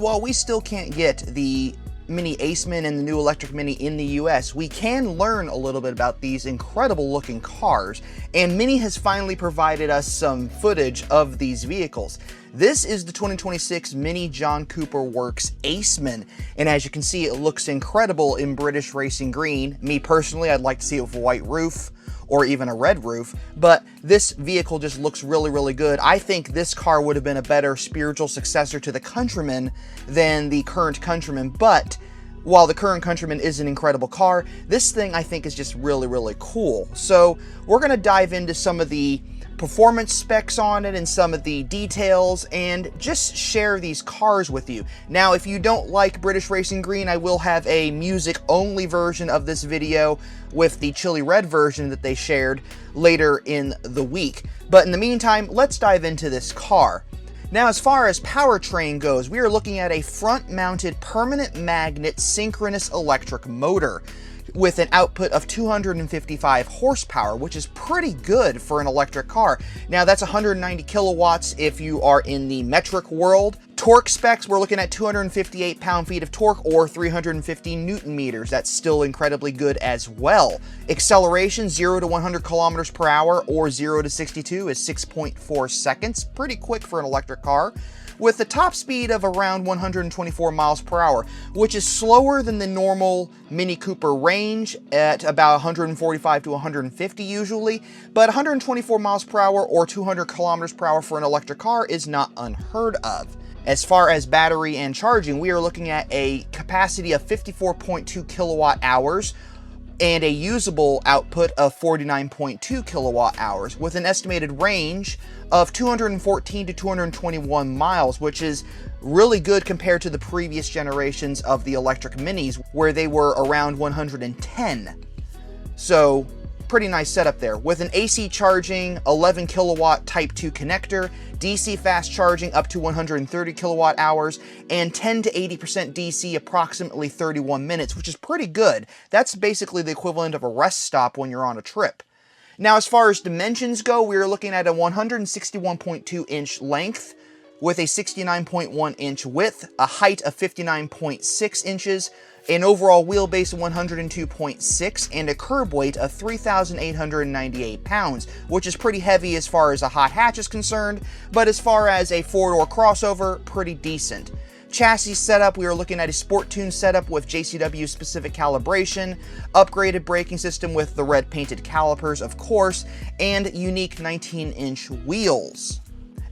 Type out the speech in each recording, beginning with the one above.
while we still can't get the Mini Aceman and the new electric Mini in the US, we can learn a little bit about these incredible looking cars, and Mini has finally provided us some footage of these vehicles. This is the 2026 Mini John Cooper Works Aceman, and as you can see, it looks incredible in British racing green. Me personally, I'd like to see it with a white roof or even a red roof, but this vehicle just looks really, really good. I think this car would have been a better spiritual successor to the Countryman than the current Countryman, but while the current Countryman is an incredible car, this thing I think is just really, really cool. So we're gonna dive into some of the performance specs on it and some of the details and just share these cars with you. Now, if you don't like British Racing Green, I will have a music only version of this video with the chili red version that they shared later in the week. But in the meantime, let's dive into this car. Now, as far as powertrain goes, we are looking at a front-mounted permanent magnet synchronous electric motor with an output of 255 horsepower, which is pretty good for an electric car. Now, that's 190 kilowatts if you are in the metric world. Torque specs, we're looking at 258 pound-feet of torque or 350 newton meters. That's still incredibly good as well. Acceleration, 0 to 100 kilometers per hour or 0 to 62 is 6.4 seconds. Pretty quick for an electric car, with the top speed of around 124 miles per hour, which is slower than the normal Mini Cooper range at about 145 to 150 usually, but 124 miles per hour or 200 kilometers per hour for an electric car is not unheard of. As far as battery and charging, we are looking at a capacity of 54.2 kilowatt hours and a usable output of 49.2 kilowatt hours with an estimated range of 214 to 221 miles, which is really good compared to the previous generations of the electric Minis where they were around 110. So pretty nice setup there. With an AC charging, 11 kilowatt Type 2 connector, DC fast charging up to 130 kilowatt hours, and 10 to 80% DC approximately 31 minutes, which is pretty good. That's basically the equivalent of a rest stop when you're on a trip. Now, as far as dimensions go, we are looking at a 161.2 inch length with a 69.1 inch width, a height of 59.6 inches, an overall wheelbase of 102.6, and a curb weight of 3,898 pounds, which is pretty heavy as far as a hot hatch is concerned, but as far as a four-door crossover, pretty decent. Chassis setup, we are looking at a Sport Tune setup with JCW specific calibration, upgraded braking system with the red painted calipers, of course, and unique 19-inch wheels.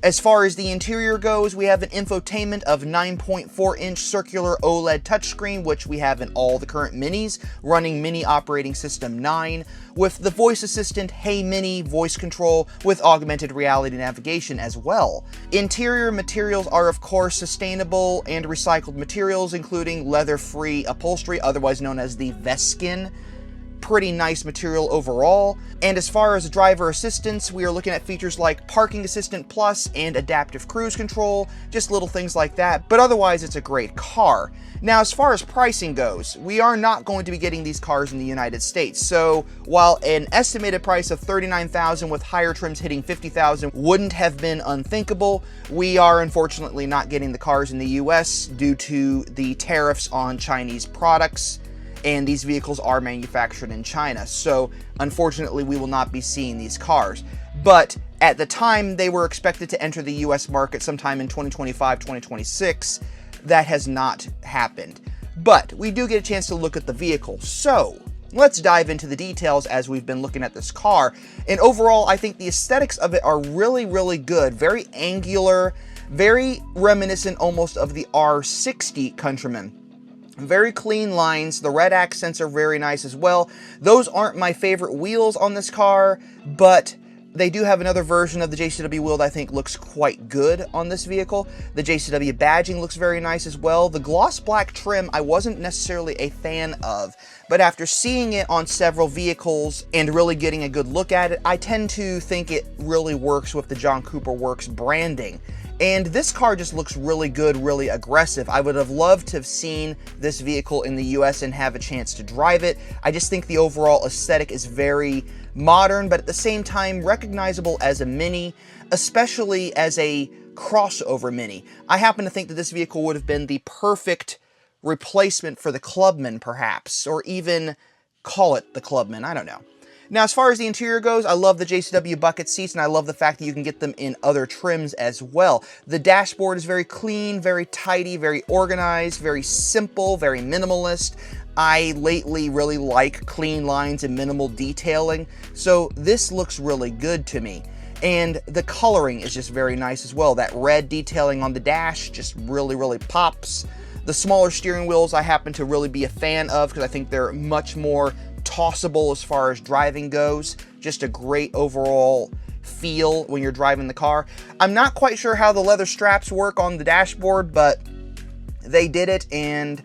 As far as the interior goes, we have an infotainment of 9.4-inch circular OLED touchscreen, which we have in all the current Minis, running Mini Operating System 9, with the voice assistant Hey Mini voice control with augmented reality navigation as well. Interior materials are, of course, sustainable and recycled materials, including leather-free upholstery, otherwise known as the Veskin. Pretty nice material overall. And as far as driver assistance, we are looking at features like Parking Assistant Plus and Adaptive Cruise Control, just little things like that, but otherwise it's a great car. Now, as far as pricing goes, we are not going to be getting these cars in the United States, so while an estimated price of $39,000 with higher trims hitting $50,000 wouldn't have been unthinkable, we are unfortunately not getting the cars in the US due to the tariffs on Chinese products, and these vehicles are manufactured in China, so unfortunately we will not be seeing these cars. But at the time they were expected to enter the US market sometime in 2025, 2026, that has not happened. But we do get a chance to look at the vehicle, so let's dive into the details as we've been looking at this car. And overall, I think the aesthetics of it are really, really good, very angular, very reminiscent almost of the R60 Countryman. Very clean lines. The red accents are very nice as well. Those aren't my favorite wheels on this car, but they do have another version of the JCW wheel that I think looks quite good on this vehicle. The JCW badging looks very nice as well. The gloss black trim I wasn't necessarily a fan of, but after seeing it on several vehicles and really getting a good look at it, I tend to think it really works with the John Cooper Works branding. And this car just looks really good, really aggressive. I would have loved to have seen this vehicle in the US and have a chance to drive it. I just think the overall aesthetic is very modern, but at the same time recognizable as a Mini, especially as a crossover Mini. I happen to think that this vehicle would have been the perfect replacement for the Clubman, perhaps, or even call it the Clubman, I don't know. Now, as far as the interior goes, I love the JCW bucket seats, and I love the fact that you can get them in other trims as well. The dashboard is very clean, very tidy, very organized, very simple, very minimalist. I lately really like clean lines and minimal detailing, so this looks really good to me. And the coloring is just very nice as well. That red detailing on the dash just really pops. The smaller steering wheels I happen to really be a fan of because I think they're much more tossable as far as driving goes. Just a great overall feel when you're driving the car. I'm not quite sure how the leather straps work on the dashboard, but they did it and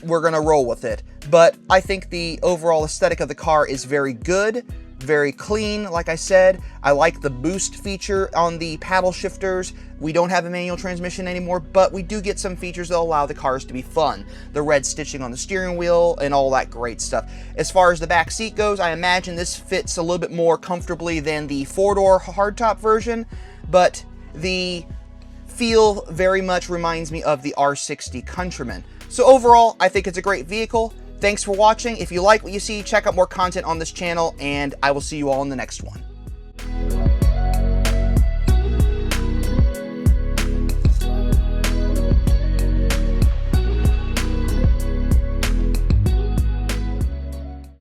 we're gonna roll with it. But I think the overall aesthetic of the car is very good, very clean. Like I said, I like the boost feature on the paddle shifters. We don't have a manual transmission anymore, but we do get some features that allow the cars to be fun. The red stitching on the steering wheel and all that great stuff. As far as the back seat goes, I imagine this fits a little bit more comfortably than the four-door hardtop version, but the feel very much reminds me of the R60 Countryman. So overall, I think it's a great vehicle. Thanks for watching. If you like what you see, check out more content on this channel, and I will see you all in the next one.